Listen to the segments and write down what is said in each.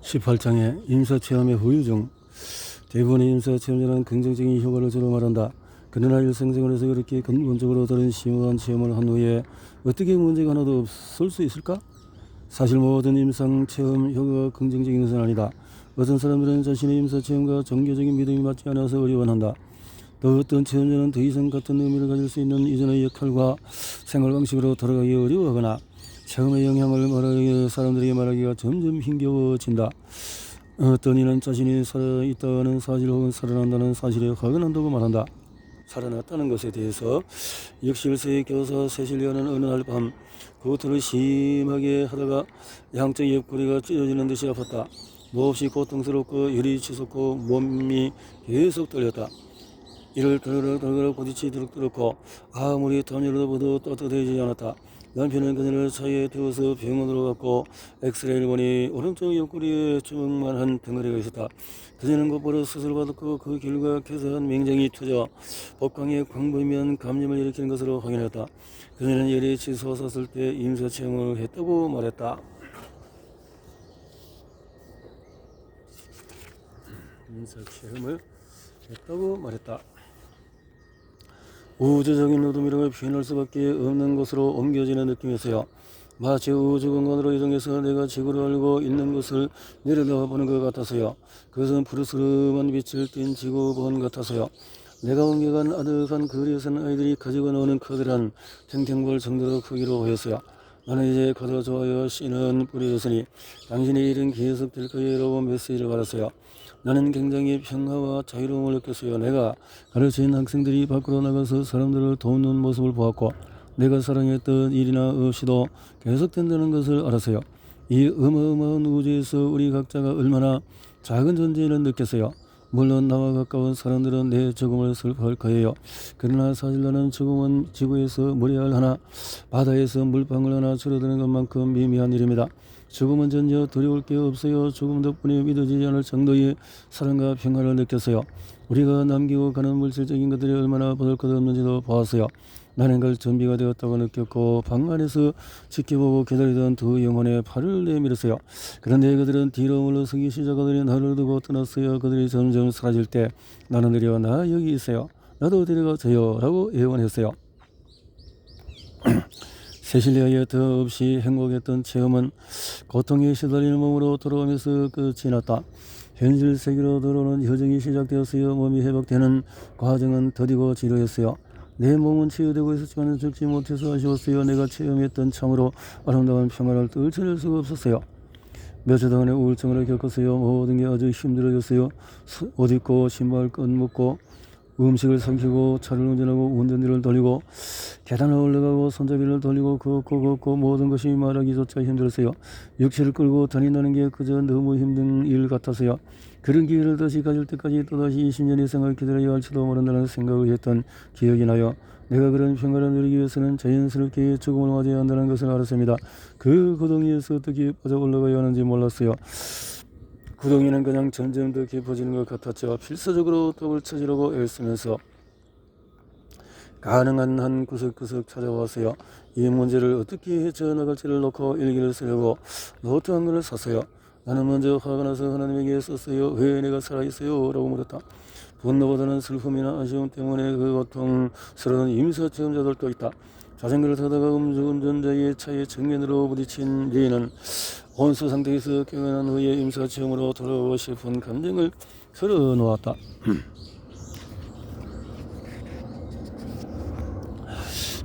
18장의 임사체험의 후유 중 대부분의 임사체험자는 긍정적인 효과를 주로 말한다. 그러나 일상생활에서 그렇게 근본적으로 다른 심오한 체험을 한 후에 어떻게 문제가 하나도 없을 수 있을까? 사실 모든 임상체험 효과가 긍정적인 것은 아니다. 어떤 사람들은 자신의 임사체험과 종교적인 믿음이 맞지 않아서 어려워한다. 또 어떤 체험자는 더 이상 같은 의미를 가질 수 있는 이전의 역할과 생활 방식으로 돌아가기 어려워하거나 체험의 영향을 사람들에게 말하기가 점점 힘겨워진다. 어떤 이는 자신이 살아있다는 사실 혹은 살아난다는 사실에 화가 난다고 말한다. 살아났다는 것에 대해서 61세의 교사 세실리아는 어느 날 밤 구토를 심하게 하다가 양쪽 옆구리가 찢어지는 듯이 아팠다. 몹시 고통스럽고 열이 치솟고 몸이 계속 떨렸다. 이를 덜덜덜 부딪히도록 들었고 아무리 땀이라도 봐도 따뜻해지지 않았다. 남편은 그녀를 차에 태워서 병원으로 갔고 엑스레이를 보니 오른쪽 옆구리에 주먹만한 덩어리가 있었다. 그녀는 곧바로 수술받았고 그 결과 쾌사한 맹장이 터져 복강에 광범위한 감염을 일으키는 것으로 확인했다. 그녀는 열이 치솟았을 때 임사체험을 했다고 말했다. 임사체험을 했다고 말했다. 우주적인 노동이라고 표현할 수밖에 없는 곳으로 옮겨지는 느낌이었어요. 마치 우주 공간으로 이동해서 내가 지구를 알고 있는 것을 내려다보는 것 같아서요. 그것은 푸르스름한 빛을 띤 지구본 같아서요. 내가 옮겨간 아득한 거리에 선 아이들이 가지고 나오는 커다란 탱탱볼 정도로 크기로 보였어요. 나는 이제 가도 좋아요 씨는 뿌려졌으니 당신의 일은 계속될 거예요 라고 메시지를 받았어요. 나는 굉장히 평화와 자유로움을 느꼈어요. 내가 가르친 학생들이 밖으로 나가서 사람들을 돕는 모습을 보았고 내가 사랑했던 일이나 없이도 계속된다는 것을 알았어요. 이 어마어마한 우주에서 우리 각자가 얼마나 작은 존재를 느꼈어요. 물론 나와 가까운 사람들은 내 죽음을 슬퍼할 거예요. 그러나 사실 나는 죽음은 지구에서 모래알 하나, 바다에서 물방울 하나 줄어드는 것만큼 미미한 일입니다. 죽음은 전혀 두려울 게 없어요. 죽음 덕분에 믿어지지 않을 정도의 사랑과 평화를 느꼈어요. 우리가 남기고 가는 물질적인 것들이 얼마나 보잘것없는지도 보았어요. 나는 갈 준비가 되었다고 느꼈고 방 안에서 지켜보고 기다리던 두 영혼의 팔을 내밀었어요. 그런데 그들은 뒤로 물러서기 시작하더니 나를 두고 떠났어요. 그들이 점점 사라질 때 나는 내려 나 여기 있어요. 나도 데려가세요 라고 애원했어요. 세실리아의 더없이 행복했던 체험은 고통에 시달리는 몸으로 돌아오면서 끝이 났다. 현실 세계로 들어오는 여정이 시작되었어요. 몸이 회복되는 과정은 더디고 지루했어요. 내 몸은 치유되고 있었지만 죽지 못해서 아쉬웠어요. 내가 체험했던 참으로 아름다운 평화를 떨쳐낼 수가 없었어요. 몇 주 동안의 우울증을 겪었어요. 모든 게 아주 힘들어졌어요. 옷 입고 신발 끈 묶고 음식을 삼키고 차를 운전하고 운전대를 돌리고 계단을 올라가고 손잡이를 돌리고 걷고 모든 것이 말하기조차 힘들었어요. 육체를 끌고 다닌다는 게 그저 너무 힘든 일 같아서요. 그런 기회를 다시 가질 때까지 또다시 20년 이상을 기다려야 할지도 모른다는 생각을 했던 기억이 나요. 내가 그런 평화를 누리기 위해서는 자연스럽게 죽음을 맞이해야 한다는 것을 알았습니다. 그 구덩이에서 어떻게 빠져 올라가야 하는지 몰랐어요. 구덩이는 그냥 점점 더 깊어지는 것 같았죠. 필사적으로 떡을 찾으려고 애쓰면서 가능한 한 구석구석 찾아왔어요. 이 문제를 어떻게 헤쳐나갈지를 놓고 일기를 쓰려고 노트 한 권을 샀어요. 나는 먼저 화가 나서 하나님에게 썼어요. 왜 내가 살아있어요? 라고 물었다. 분노보다는 슬픔이나 아쉬움 때문에 그 고통스러운 임사체험자들도 있다. 자전거를 타다가 음주운전자의 차에 정면으로 부딪힌 리는 혼수 상태에서 깨어난 후에 임사체험으로 돌아오고 싶은 감정을 털어놓았다.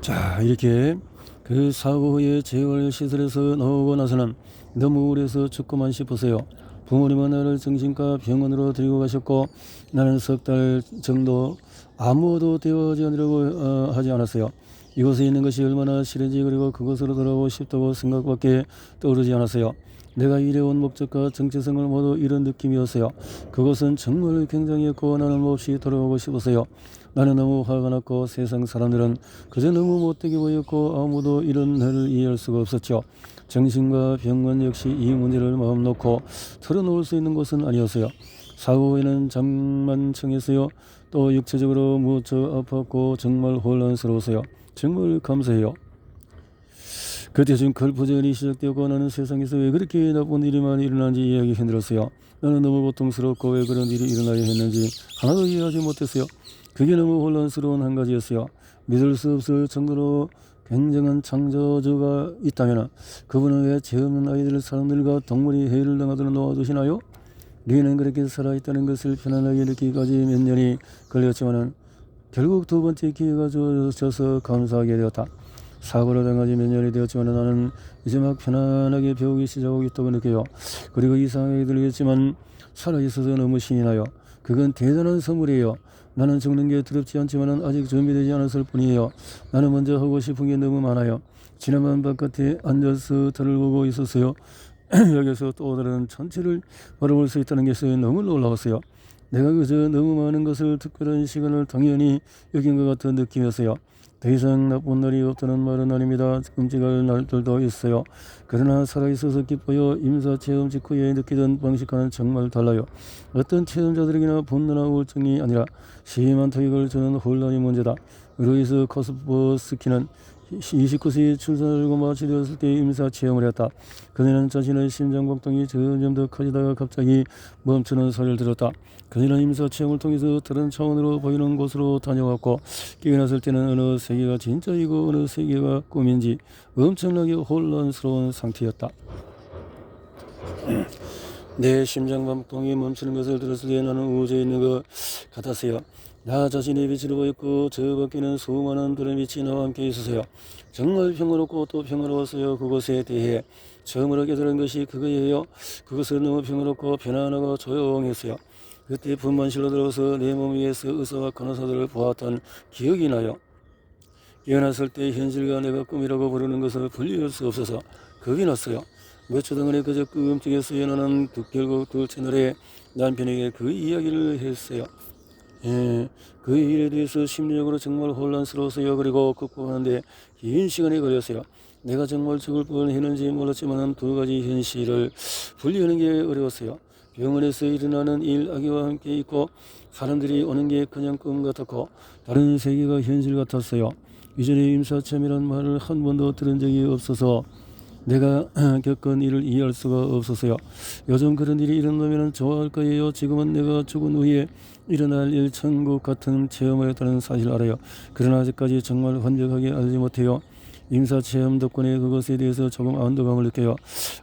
자, 이렇게 그 사고 후에 재활시설에서 나오고 나서는 너무 우울해서 죽고만 싶었어요. 부모님은 나를 정신과 병원으로 데리고 가셨고 나는 석 달 정도 아무도 대화하지 않으려고 하지 않았어요. 이곳에 있는 것이 얼마나 싫은지 그리고 그곳으로 돌아오고 싶다고 생각밖에 떠오르지 않았어요. 내가 일해온 목적과 정체성을 모두 이런 느낌이었어요. 그것은 정말 굉장했고 나는 몹시 돌아오고 싶었어요. 나는 너무 화가 났고 세상 사람들은 그저 너무 못되게 보였고 아무도 이런 나를 이해할 수가 없었죠. 정신과 병원 역시 이 문제를 마음 놓고 털어놓을 수 있는 곳은 아니었어요. 사고 후에는 잠만 청했어요. 또 육체적으로 무척 아팠고 정말 혼란스러웠어요. 정말 감사해요. 그때쯤 걸포전이 시작되었고 나는 세상에서 왜 그렇게 나쁜 일이만 일어난지 이해하기 힘들었어요. 나는 너무 고통스럽고 왜 그런 일이 일어나야 했는지 하나도 이해하지 못했어요. 그게 너무 혼란스러운 한 가지였어요. 믿을 수 없을 정도로 굉장한 창조주가 있다면 그분은 왜 죄 없는 아이들, 사람들과 동물이 해를 당하도록 놓아두시나요? 리는 그렇게 살아있다는 것을 편안하게 느끼기까지 몇 년이 걸렸지만 결국 두 번째 기회가 주어져서 감사하게 되었다. 사고를 당하지 몇 년이 되었지만 나는 이제 막 편안하게 배우기 시작하고 있다고 느껴요. 그리고 이상하게 들리겠지만 살아있어서 너무 신이 나요. 그건 대단한 선물이에요. 나는 죽는 게 두렵지 않지만 아직 준비되지 않았을 뿐이에요. 나는 먼저 하고 싶은 게 너무 많아요. 지난밤 바깥에 앉아서 달을 보고 있었어요. 여기서 또 다른 전체를 바라볼 수 있다는 것이 너무 놀라웠어요. 내가 그저 너무 많은 것을 특별한 시간을 당연히 여긴 것 같은 느낌이었어요. 더 이상 나쁜 날이 없다는 말은 아닙니다. 끔찍할 날들도 있어요. 그러나 살아있어서 기뻐요. 임사체험 직후에 느끼던 방식과는 정말 달라요. 어떤 체험자들에게나 분노나 우울증이 아니라 심한 타격을 주는 혼란이 문제다. 루이스 코스버스키는 29세에 출산을 하고 마취되었을 때 임사체험을 했다. 그녀는 자신의 심장박동이 점점 더 커지다가 갑자기 멈추는 소리를 들었다. 그녀는 임사체험을 통해서 다른 차원으로 보이는 곳으로 다녀왔고 깨어났을 때는 어느 세계가 진짜이고 어느 세계가 꿈인지 엄청나게 혼란스러운 상태였다. 내 심장박동이 멈추는 것을 들었을 때 나는 우주에 있는 것 같았어요. 나 자신의 빛으로 보였고 저 밖에는 수많은 별의 빛이 나와 함께 있었어요. 정말 평화롭고 또 평화로웠어요. 그것에 대해 처음으로 깨달은 것이 그거예요. 그것은 너무 평화롭고 편안하고 조용했어요. 그때 분만실로 들어가서 내 몸 위에서 의사와 간호사들을 보았던 기억이 나요. 깨어났을 때 현실과 내가 꿈이라고 부르는 것을 분리할 수 없어서 겁이 났어요. 몇 초 동안에 그저 끔찍했어요. 나는 결국 둘째 날에 남편에게 그 이야기를 했어요. 그 일에 대해서 심리적으로 정말 혼란스러웠어요. 그리고 극복하는데 긴 시간이 걸렸어요. 내가 정말 죽을 뻔했는지 몰랐지만 두 가지 현실을 분리하는 게 어려웠어요. 병원에서 일어나는 일, 아기와 함께 있고 사람들이 오는 게 그냥 꿈 같았고 다른 세계가 현실 같았어요. 이전에 임사체험이라는 말을 한 번도 들은 적이 없어서 내가 겪은 일을 이해할 수가 없었어요. 요즘 그런 일이 일어나면 좋아할 거예요. 지금은 내가 죽은 후에 일어날 일, 천국 같은 체험을 했다는 사실을 알아요. 그러나 아직까지 정말 완벽하게 알지 못해요. 임사체험 덕분에 그것에 대해서 조금 안도감을 느껴요.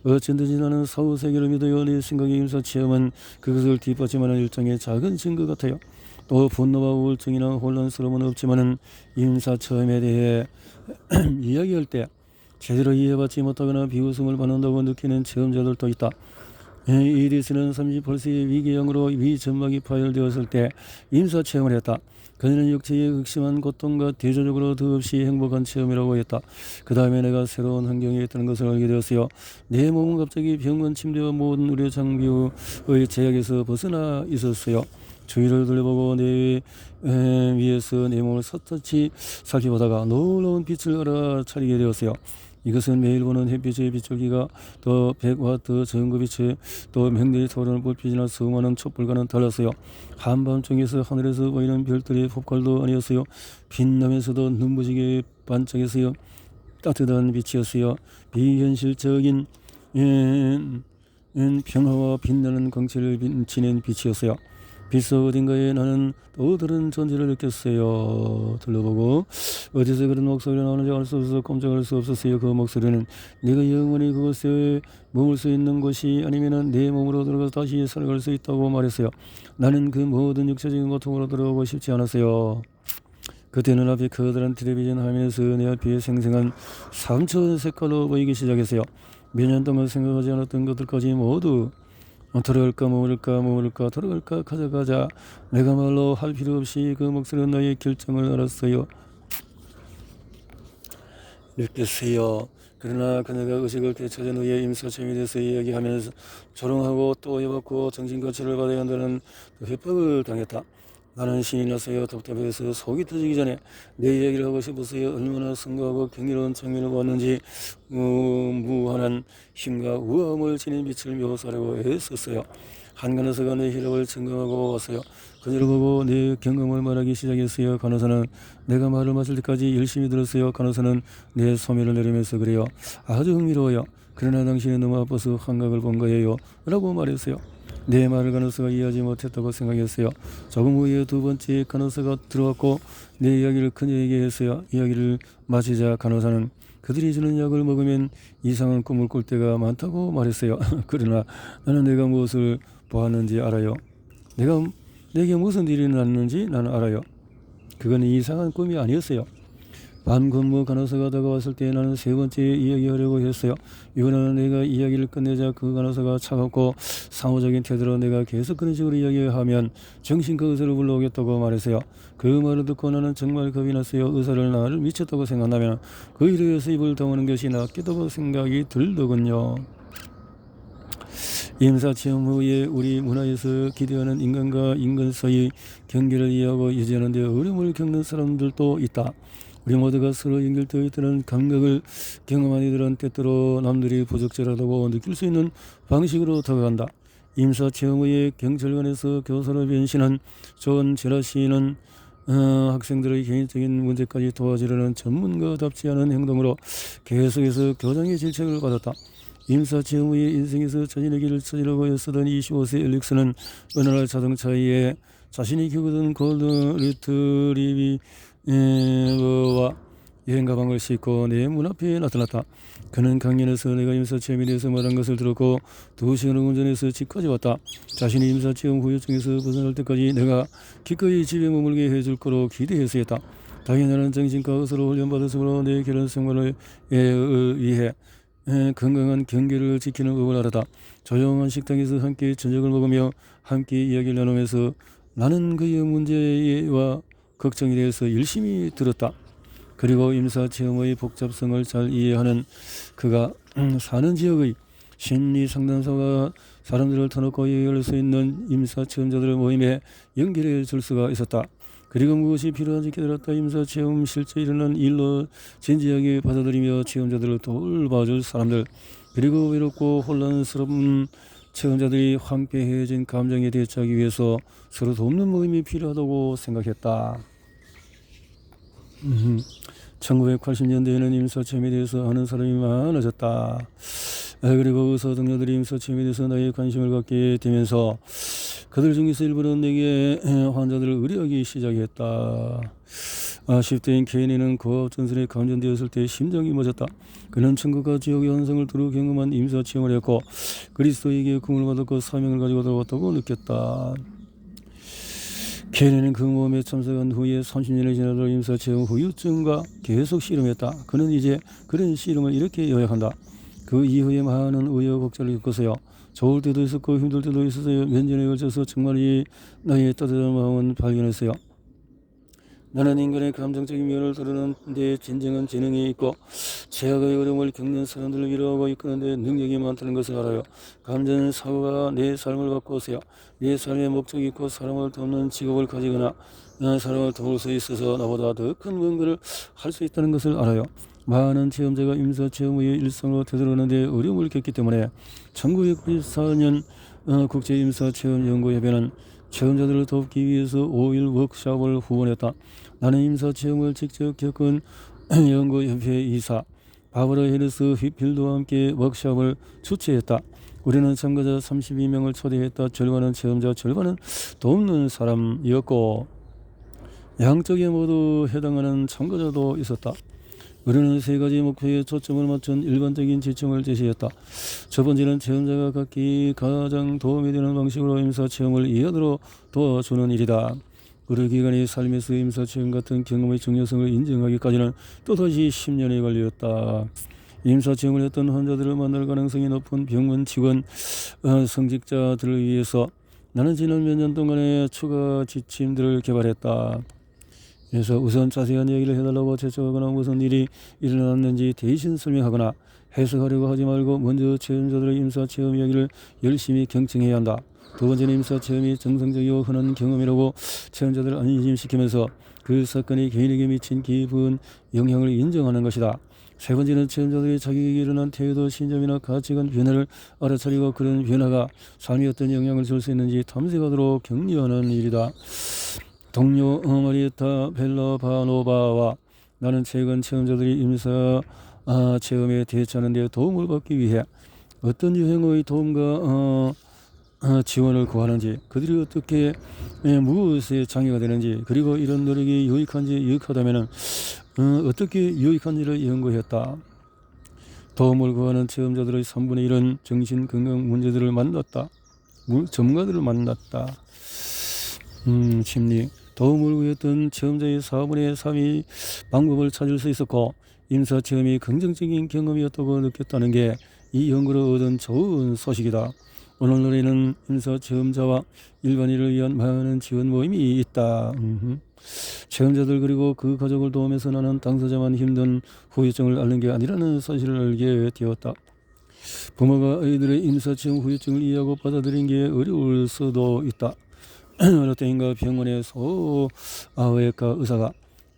어쩐든지 나는 사후세계를 믿어요. 내 생각에 임사체험은 그것을 뒷받침하는 일종의 작은 증거 같아요. 또 분노와 우울증이나 혼란스러움은 없지만은 임사체험에 대해 이야기할 때 제대로 이해받지 못하거나 비웃음을 받는다고 느끼는 체험자들도 있다. 이리스는 38세의 위궤양으로 위점막이 파열되었을 때 임사체험을 했다. 그녀는 육체의 극심한 고통과 대조적으로 더없이 행복한 체험이라고 했다. 그 다음에 내가 새로운 환경에 있다는 것을 알게 되었어요. 내 몸은 갑자기 병원 침대와 모든 의료 장비의 제약에서 벗어나 있었어요. 주위를 둘러보고 내 위에서 내 몸을 샅샅이 살펴보다가 놀라운 빛을 알아차리게 되었어요. 이것은 매일 보는 햇빛의 빗줄기가 또 100와트 전구빛에 또 맹렬히 타오르는 불빛이나 수많은 촛불과는 달랐어요. 한밤중에서 하늘에서 보이는 별들의 폭발도 아니었어요. 빛나면서도 눈부시게 반짝였어요. 따뜻한 빛이었어요. 비현실적인 평화와 빛나는 광채를 비치는 빛이었어요. 빛속 어딘가에 나는 또 다른 존재를 느꼈어요. 둘러보고 어디서 그런 목소리가 나오는지 알 수 없어서 꼼짝할 수 없었어요. 그 목소리는 내가 영원히 그곳에 머물 수 있는 곳이 아니면 내 몸으로 들어가서 다시 살아갈 수 있다고 말했어요. 나는 그 모든 육체적인 고통으로 들어가고 싶지 않았어요. 그때 눈앞에 커다란 텔레비전 화면에서 내 앞에 생생한 3천 색깔로 보이기 시작했어요. 몇 년 동안 생각하지 않았던 것들까지 모두 돌아갈까 머무를까 돌아갈까 가자. 내가 말로 할 필요 없이 그 목소리는 나의 결정을 알았어요. 느꼈어요. 그러나 그녀가 의식을 되찾은 후에 임사체험에 대해서 이야기하면서 조롱하고 또 해봤고 정신거치를 받아야 한다는 협박을 당했다. 나는 신이 났어요. 답답해서 속이 터지기 전에 내 이야기를 하고 싶었어요. 얼마나 성가하고 경이로운 장면을 보았는지 무한한 힘과 우아함을 지닌 빛을 묘사하려고 애썼어요. 한 간호사가 내 혈압을 증강하고 왔어요. 그녀를 보고 내 경험을 말하기 시작했어요. 간호사는 내가 말을 마칠 때까지 열심히 들었어요. 간호사는 내 소매를 내리면서 그래요. 아주 흥미로워요. 그러나 당신은 너무 아파서 환각을 본 거예요. 라고 말했어요. 내 말을 간호사가 이해하지 못했다고 생각했어요. 조금 후에 두 번째 간호사가 들어왔고 내 이야기를 그녀에게 했어요. 이야기를 마치자 간호사는 그들이 주는 약을 먹으면 이상한 꿈을 꿀 때가 많다고 말했어요. 그러나 나는 내가 무엇을 보았는지 알아요. 내게 무슨 일이 났는지 나는 알아요. 그건 이상한 꿈이 아니었어요. 밤 근무 간호사가 다가왔을 때 나는 세 번째 이야기하려고 했어요. 이번에는 내가 이야기를 끝내자 그 간호사가 차갑고 상호적인 태도로 내가 계속 그런 식으로 이야기하면 정신과 의사를 불러오겠다고 말했어요. 그 말을 듣고 나는 정말 겁이 났어요. 의사를 나를 미쳤다고 생각하면 그 일에 의해서 입을 다무는 것이 낫겠다고 생각이 들더군요. 임사체험 후에 우리 문화에서 기대하는 인간과 인간 사이의 경계를 이해하고 유지하는 데 어려움을 겪는 사람들도 있다. 우리 모두가 서로 연결되어 있다는 감각을 경험한 이들은 때때로 남들이 부적절하다고 느낄 수 있는 방식으로 다가간다. 임사체험 후에 경찰관에서 교사로 변신한 존 제라시는 학생들의 개인적인 문제까지 도와주려는 전문가답지 않은 행동으로 계속해서 교장의 질책을 받았다. 임사체험 후에 인생에서 자신의 길을 찾으려고 애쓰던 25세 엘릭스는 어느 날 자동차에 자신이 키우던 골든 리트리버와 여행 가방을 싣고 내 문 앞에 나타났다. 그는 강연에서 내가 임사체험에 대해서 말한 것을 들었고 2시간을 운전해서 집까지 왔다. 자신이 임사체험 후유증에서 벗어날 때까지 내가 기꺼이 집에 머물게 해줄 거로 기대해서 했다. 당연히 나는 정신과 의사로 훈련받았으므로 내 결혼 생활을 위해 건강한 경계를 지키는 법을 알았다. 조용한 식당에서 함께 저녁을 먹으며 함께 이야기를 나누면서 나는 그의 문제와 걱정에 대해서 열심히 들었다. 그리고 임사체험의 복잡성을 잘 이해하는 그가 사는 지역의 심리상담사가 사람들을 터놓고 이야기할 수 있는 임사체험자들의 모임에 연결해 줄 수가 있었다. 그리고 무엇이 필요한지 깨달았다. 임사체험 실제 일어난 일로 진지하게 받아들이며 체험자들을 돌봐줄 사람들, 그리고 외롭고 혼란스러운 체험자들이 황폐해진 감정에 대처하기 위해서 서로 돕는 모임이 필요하다고 생각했다. 1980년대에는 임사체험에 대해서 아는 사람이 많아졌다. 그리고 의사 동료들이 임사체험에 대해서 나의 관심을 갖게 되면서 그들 중에서 일부는 내게 환자들을 의뢰하기 시작했다. 10대인 케니는 고압 전선에 감전되었을 때 심장이 멎었다. 그는 천국과 지옥의 환상을 두루 경험한 임사체험을 했고 그리스도에게 꿈을 받았고 사명을 가지고 돌아왔다고 느꼈다. 케니는 그 모험에 참석한 후에 30년이 지나도 임사체험 후유증과 계속 씨름했다. 그는 이제 그런 씨름을 이렇게 요약한다. 그 이후에 많은 우여곡절을 겪었어요. 좋을 때도 있었고 힘들 때도 있었어요. 몇 년에 걸쳐서 정말 나의 따뜻한 마음은 발견했어요. 나는 인간의 감정적인 면을 다루는 데 진정한 재능이 있고 최악의 어려움을 겪는 사람들을 위로하고 이끄는 데 능력이 많다는 것을 알아요. 감정 사고가 내 삶을 바꾸었어요. 내 삶의 목적이 있고 사람을 돕는 직업을 가지거나 사람을 도울 수 있어서 나보다 더 큰 뭔가를 할 수 있다는 것을 알아요. 많은 체험자가 임사체험 후에 일상으로 되돌아오는데 어려움을 겪기 때문에 1994년 국제임사체험연구협회는 체험자들을 돕기 위해서 5일 워크숍을 후원했다. 나는 임사체험을 직접 겪은 연구협회 이사 바버라 헤르스 휘필드와 함께 워크숍을 주최했다. 우리는 참가자 32명을 초대했다. 절반은 체험자, 절반은 돕는 사람이었고 양쪽에 모두 해당하는 참가자도 있었다. 우리는 세 가지 목표에 초점을 맞춘 일반적인 지침을 제시했다. 첫 번째는 체험자가 갖기 가장 도움이 되는 방식으로 임사체험을 이해하도록 도와주는 일이다. 의료기관의 삶에서 임사체험 같은 경험의 중요성을 인정하기까지는 또다시 10년이 걸렸다. 임사체험을 했던 환자들을 만날 가능성이 높은 병원 직원, 성직자들을 위해서 나는 지난 몇 년 동안의 추가 지침들을 개발했다. 그래서 우선 자세한 얘기를 해달라고 제청하거나 무슨 일이 일어났는지 대신 설명하거나 해석하려고 하지 말고 먼저 체험자들의 임사체험 이야기를 열심히 경청해야 한다. 두 번째는 임사 체험이 정상적이고 흔한 경험이라고 체험자들을 안심시키면서 그 사건이 개인에게 미친 깊은 영향을 인정하는 것이다. 세 번째는 체험자들이 자기에게 일어난 태도, 신념이나 가치관 변화를 알아차리고 그런 변화가 삶에 어떤 영향을 줄 수 있는지 탐색하도록 격려하는 일이다. 동료 마리에타 벨라바노바와 나는 최근 체험자들이 임사 체험에 대처하는 데 도움을 받기 위해 어떤 유형의 도움과 지원을 구하는지, 그들이 어떻게 무엇에 장애가 되는지, 그리고 이런 노력이 유익한지 유익하다면 어떻게 유익한지를 연구했다. 도움을 구하는 체험자들의 3분의 1은 정신건강 문제들을 만났다. 전문가들을 만났다. 심리 도움을 구했던 체험자의 4분의 3이 방법을 찾을 수 있었고 임사 체험이 긍정적인 경험이었다고 느꼈다는 게 이 연구로 얻은 좋은 소식이다. 오늘 노래는 임사 체험자와 일반인을 위한 많은 지원 모임이 있다. 체험자들 그리고 그 가족을 도우면서 나는 당사자만 힘든 후유증을 앓는 게 아니라는 사실을 알게 되었다. 부모가 아이들의 임사체험 후유증을 이해하고 받아들이는 게 어려울 수도 있다. 어느 때인가 병원의 소아외과 의사가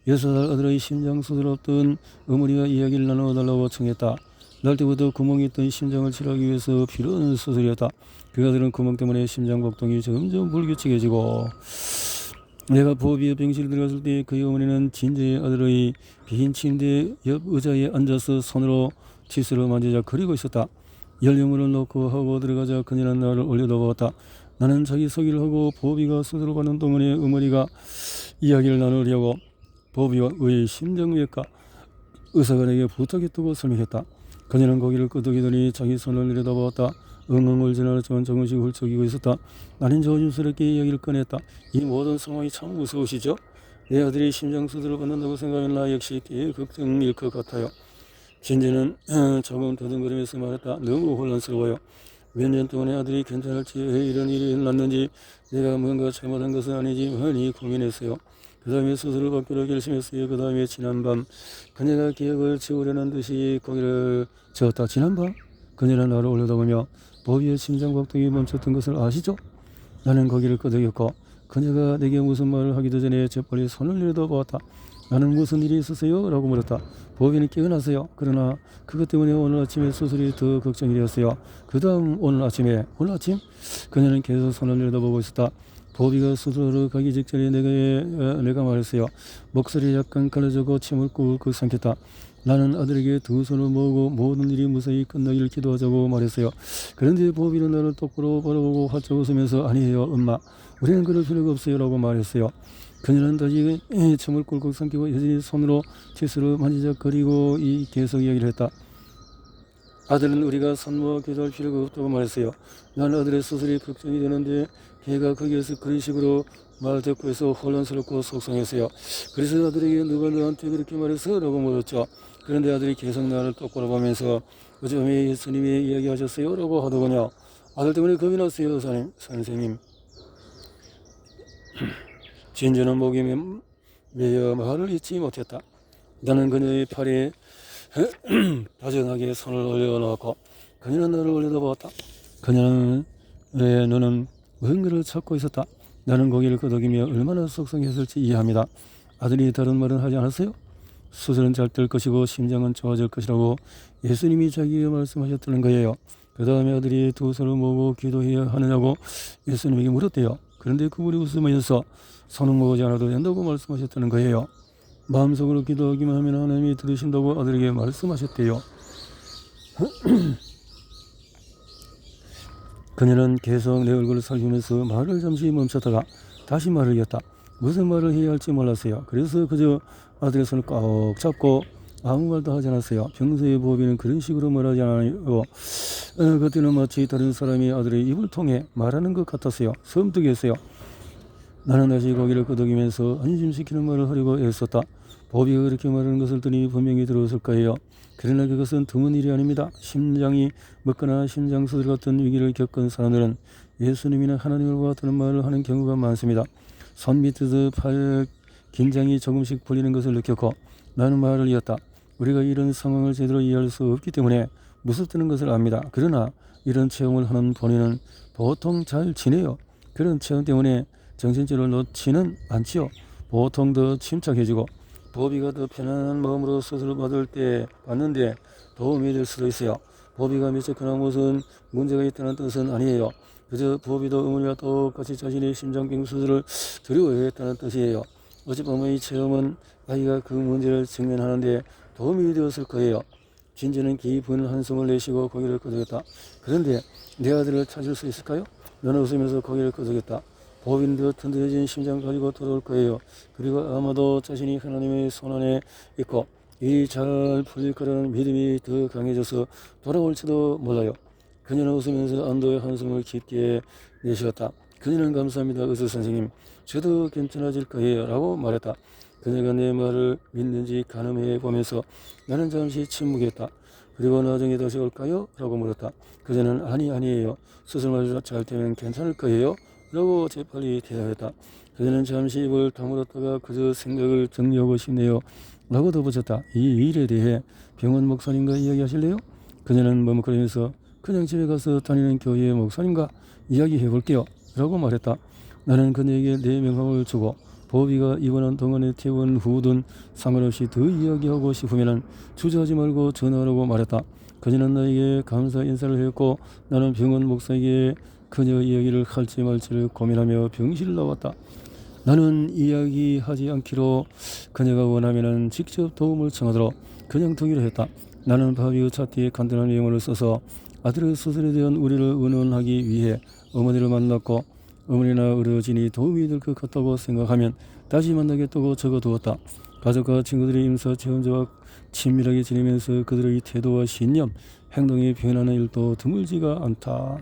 6살 아들의 심장수술 앞둔 어머니가 이야기를 나눠달라고 청했다. 날 때부터 구멍이 있던 심장을 치료하기 위해서 필요한 수술이었다. 그 아들은 구멍 때문에 심장 박동이 점점 불규칙해지고 내가 보호비에 병실에 들어갔을 때 그의 어머니는 진저의 아들의 빈 침대 옆 의자에 앉아서 손으로 치수를 만지자 그리고 있었다. 연료물을 넣고 하고 들어가자 그녀는 나를 올려다보았다. 나는 자기 소개를 하고 보비가 수술을 받는 동안에 어머니가 이야기를 나누려고 보비의 심장외과 의사가 내게 부탁했다고 설명했다. 그녀는 고개를 끄덕이더니 자기 손을 내려다보았다. 엉엉 지나갔지만 조금씩 훌쩍이고 있었다. 나는 조심스럽게 이야기를 꺼냈다. 이 모든 상황이 참 무서우시죠? 내 아들이 심장수술을 받는다고 생각하면 나 역시 꽤 걱정일 것 같아요. 진지는 조금 더듬거리면서 말했다. 너무 혼란스러워요. 몇 년 동안에 아들이 괜찮을지 왜 이런 일이 일어났는지 내가 뭔가 잘못한 것은 아니지 많이 고민했어요. 그 다음에 수술을 받기로 결심했어요. 그 다음에 지난밤 그녀가 기억을 지우려는 듯이 고개를 저었다. 지난밤? 그녀는 나를 올려다보며 보비의 심장박동이 멈췄던 것을 아시죠? 나는 고개를 끄덕였고 그녀가 내게 무슨 말을 하기도 전에 재빨리 손을 내려다보았다. 나는 무슨 일이 있었어요? 라고 물었다. 보비는 깨어났어요. 그러나 그것 때문에 오늘 아침에 수술이 더 걱정이 되었어요. 그 다음 오늘 아침? 그녀는 계속 손을 내려다보고 있었다. 보비가 수술을 가기 직전에 내가 말했어요. 목소리 약간 갈라지고 침을 꾹꾹 삼켰다. 나는 아들에게 두 손을 모으고 모든 일이 무사히 끝나기를 기도하자고 말했어요. 그런데 보비는 나를 똑바로 바라보고 활짝 웃으면서 아니에요 엄마. 우리는 그럴 필요가 없어요 라고 말했어요. 그녀는 다시 침을 꿀꺽 삼키고 여전히 손으로 치수를 만지작거리고 계속 이야기를 했다. 아들은 우리가 산모와 기도할 필요가 없다고 말했어요. 난 아들의 수술이 걱정이 되는데 걔가 거기에서 그런 식으로 말 듣고 해서 혼란스럽고 속상했어요. 그래서 아들에게 누가 너한테 그렇게 말했어? 라고 물었죠. 그런데 아들이 계속 나를 똑바로 보면서 어제 예수님이 이야기하셨어요? 라고 하더군요. 아들 때문에 겁이 났어요 선생님. 진주는 목이 메어 말을 잊지 못했다. 나는 그녀의 팔에 다정하게 손을 올려놓고 그녀는 나를 올려다보았다. 그녀는 내 눈은 뭔가를 찾고 있었다. 나는 고개를 끄덕이며 얼마나 속상했을지 이해합니다. 아들이 다른 말은 하지 않았어요? 수술은 잘 될 것이고 심장은 좋아질 것이라고 예수님이 자기가 말씀하셨다는 거예요. 그 다음에 아들이 두 손을 모으고 기도해야 하느냐고 예수님에게 물었대요. 그런데 그분이 웃으면서 손을 모으지 않아도 된다고 말씀하셨다는 거예요. 마음속으로 기도하기만 하면 하나님이 들으신다고 아들에게 말씀하셨대요. 그녀는 계속 내 얼굴을 살피면서 말을 잠시 멈췄다가 다시 말을 이었다. 무슨 말을 해야 할지 몰랐어요. 그래서 그저 아들의 손을 꼭 잡고 아무 말도 하지 않았어요. 평소에 보비는 그런 식으로 말하지 않아요. 그때는 마치 다른 사람이 아들의 입을 통해 말하는 것 같았어요. 섬뜩했어요. 나는 다시 고개를 끄덕이면서 안심시키는 말을 하려고 애썼다. 보비가 그렇게 말하는 것을 들으니 분명히 들어왔을 거예요. 그러나 그것은 드문 일이 아닙니다. 심장이 먹거나 심장수술 같은 위기를 겪은 사람들은 예수님이나 하나님을 같다는 말을 하는 경우가 많습니다. 손 밑에서 팔 긴장이 조금씩 풀리는 것을 느꼈고 나는 말을 이었다. 우리가 이런 상황을 제대로 이해할 수 없기 때문에 무섭다는 것을 압니다. 그러나 이런 체험을 하는 본인은 보통 잘 지내요. 그런 체험 때문에 정신줄을 놓지는 않지요. 보통 더 침착해지고 보비가 더 편안한 마음으로 수술을 받을 때 받는데 도움이 될 수도 있어요. 보비가 미쳤거나 무슨 문제가 있다는 뜻은 아니에요. 그저 보비도 어머니와 똑같이 자신의 심장병 수술을 두려워했다는 뜻이에요. 어젯밤의 이 체험은 아이가 그 문제를 직면하는데 도움이 되었을 거예요. 진주는 깊은 한숨을 내쉬고 고개를 끄덕였다. 그런데 내 아들을 찾을 수 있을까요? 너는 웃으면서 고개를 끄덕였다. 보빈 더 든든해진 심장 가지고 돌아올 거예요. 그리고 아마도 자신이 하나님의 손안에 있고 일이 잘 풀릴 거라는 믿음이 더 강해져서 돌아올지도 몰라요. 그녀는 웃으면서 안도의 한숨을 깊게 내쉬었다. 그녀는 감사합니다. 의사 선생님. 저도 괜찮아질 거예요. 라고 말했다. 그녀가 내 말을 믿는지 가늠해 보면서 나는 잠시 침묵했다. 그리고 나중에 다시 올까요? 라고 물었다. 그녀는 아니에요. 수술만 잘 되면 괜찮을 거예요. 라고 재빨리 대답했다. 그녀는 잠시 입을 다물었다가 그저 생각을 정리하고 싶네요. 라고 덧붙였다. 이 일에 대해 병원 목사님과 이야기하실래요? 그녀는 머뭇거리면서 그냥 집에 가서 다니는 교회의 목사님과 이야기해 볼게요. 라고 말했다. 나는 그녀에게 내 명함을 주고 보비가 입원한 동안에 퇴원 후든 상관없이 더 이야기하고 싶으면 주저하지 말고 전화하라고 말했다. 그녀는 나에게 감사 인사를 했고 나는 병원 목사에게 그녀 이야기를 할지 말지를 고민하며 병실을 나왔다. 나는 이야기하지 않기로 그녀가 원하면 직접 도움을 청하도록 그냥 두기로 했다. 나는 바비의 차트에 간단한 메모를 써서 아들의 수술에 대한 우리를 의논하기 위해 어머니를 만났고 어머니나 의료진이 도움이 될 것 같다고 생각하면 다시 만나겠다고 적어두었다. 가족과 친구들이 임사체험자와 친밀하게 지내면서 그들의 태도와 신념, 행동이 변하는 일도 드물지가 않다.